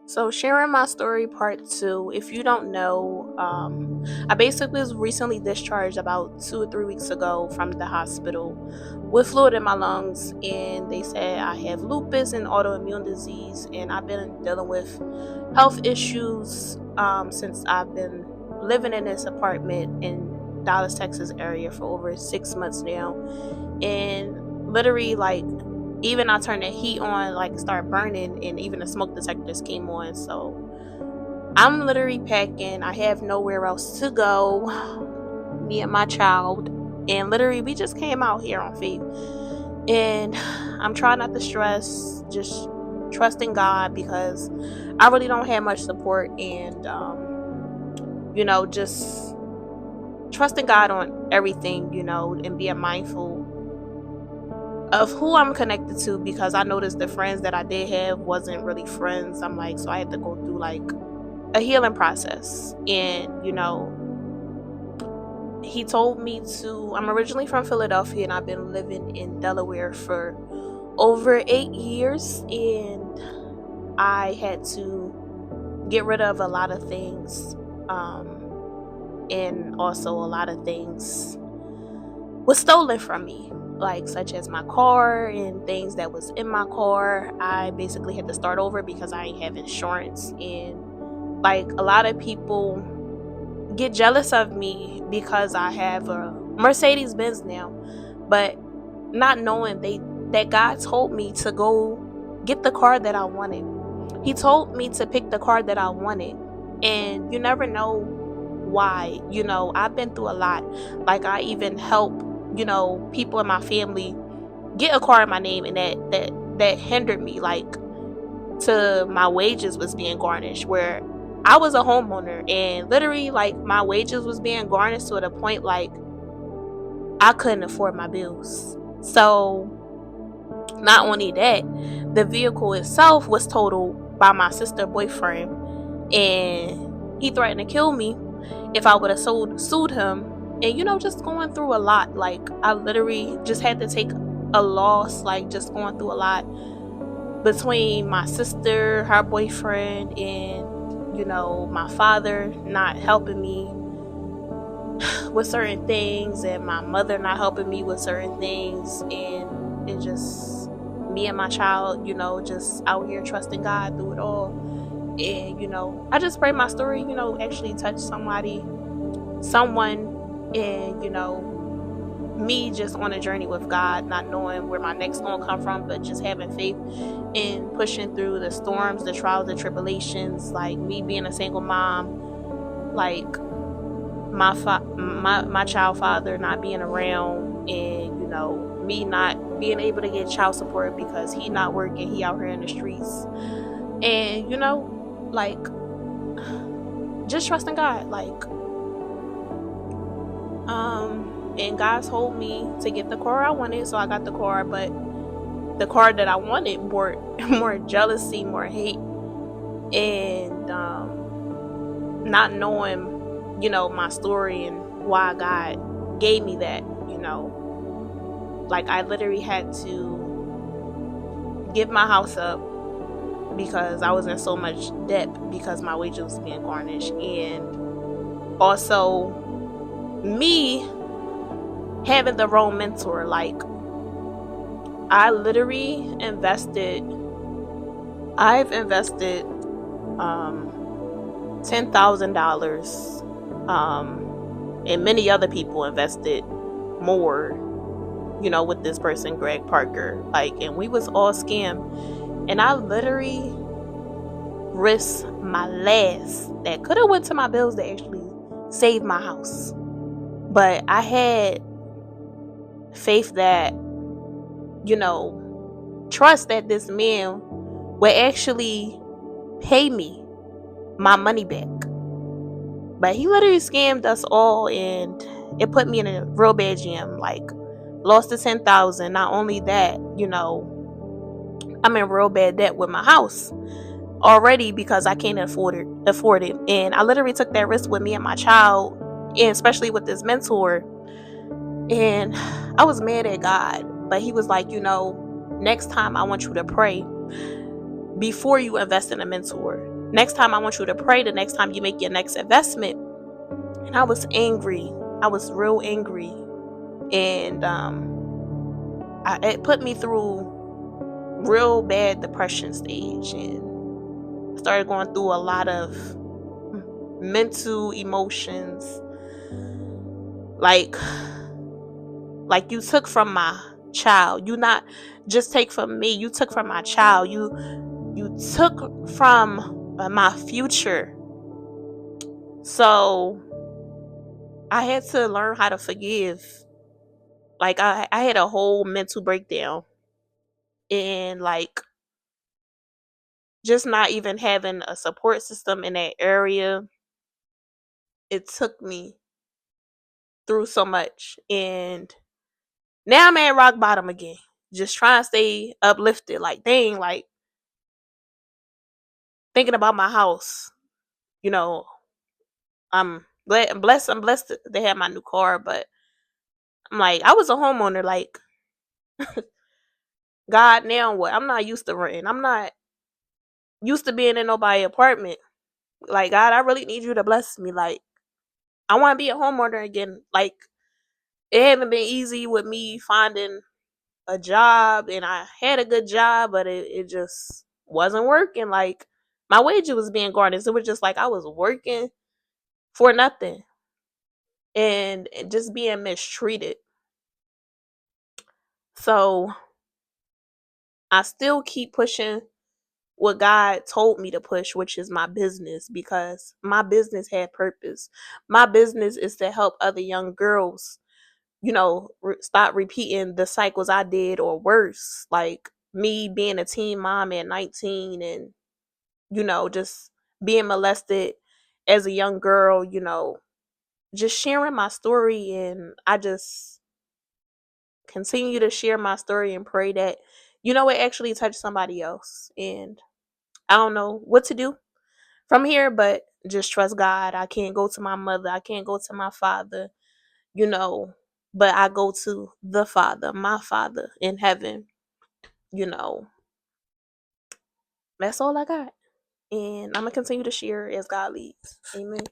So, sharing my story part two. If you don't know, I basically was recently discharged about 2 or 3 weeks ago from the hospital with fluid in my lungs, and they said I have lupus and autoimmune disease, and I've been dealing with health issues since I've been living in this apartment in Dallas, Texas area for over 6 months now, and literally even I turned the heat on, like it started burning, and even the smoke detectors came on. So I'm literally packing. I have nowhere else to go. Me and my child, and literally we just came out here on faith. And I'm trying not to stress, just trusting God because I really don't have much support, and just trusting God on everything, and being mindful of who I'm connected to because I noticed the friends that I did have wasn't really friends. I'm like, so I had to go through like a healing process. And, he told me I'm originally from Philadelphia and I've been living in Delaware for over 8 years. And I had to get rid of a lot of things. And also a lot of things was stolen from me, like such as my car and things that was in my car. I basically had to start over because I ain't have insurance, and like a lot of people get jealous of me because I have a Mercedes Benz now, but not knowing that God told me to go get the car that I wanted. He told me to pick the car that I wanted, and you never know why. I've been through a lot. Like I even help people in my family get a car in my name, and that hindered me, like, to my wages was being garnished, where I was a homeowner and literally like my wages was being garnished to the point like I couldn't afford my bills. So not only that, the vehicle itself was totaled by my sister boyfriend, and he threatened to kill me if I would have sued him. And just going through a lot. Like I literally just had to take a loss, like just going through a lot between my sister, her boyfriend, and my father not helping me with certain things, and my mother not helping me with certain things, and it just me and my child, just out here trusting God through it all. And I just pray my story, actually touch someone, and me just on a journey with God, not knowing where my next gonna come from, but just having faith and pushing through the storms, the trials, the tribulations. Like me being a single mom, like my child father not being around, and me not being able to get child support because he not working, he out here in the streets, and like just trusting God, like and God told me to get the car I wanted, so I got the car. But the car that I wanted brought more jealousy, more hate, and not knowing, my story and why God gave me that. Like I literally had to give my house up because I was in so much debt because my wages was being garnished, and also me having the wrong mentor. Like I've invested $10,000, and many other people invested more, with this person, Greg Parker, like, and we was all scammed. And I literally risked my last that could have went to my bills to actually save my house. But I had faith that, trust that this man would actually pay me my money back. But he literally scammed us all, and it put me in a real bad jam. Like lost the 10,000. Not only that, I'm in real bad debt with my house already because I can't afford it. And I literally took that risk with me and my child, and especially with this mentor. And I was mad at God, but he was like, next time I want you to pray before you invest in a mentor. Next time I want you to pray, the next time you make your next investment. And I was angry. I was real angry. And it put me through real bad depression stage, and I started going through a lot of mental emotions, like you took from my child. You not just take from me, you took from my child. You took from my future. So I had to learn how to forgive. Like I had a whole mental breakdown, and like just not even having a support system in that area, it took me through so much. And now I'm at rock bottom again. Just trying to stay uplifted. Like dang, like thinking about my house. You know, I'm blessed that they have my new car, but I'm like, I was a homeowner, like God, now what? I'm not used to renting. I'm not used to being in nobody's apartment. Like God, I really need you to bless me. Like I want to be a homeowner again. Like it haven't been easy with me finding a job, and I had a good job, but it just wasn't working. Like my wages was being garnished. It was just like I was working for nothing, and just being mistreated. So I still keep pushing what God told me to push, which is my business, because my business had purpose. My business is to help other young girls, stop repeating the cycles I did or worse. Like me being a teen mom at 19, and, just being molested as a young girl, just sharing my story. And I just continue to share my story and pray that, it actually touched somebody else. And I don't know what to do from here, but just trust God. I can't go to my mother. I can't go to my father, you know, but I go to the Father, my Father in heaven, you know. That's all I got. And I'm going to continue to share as God leads. Amen.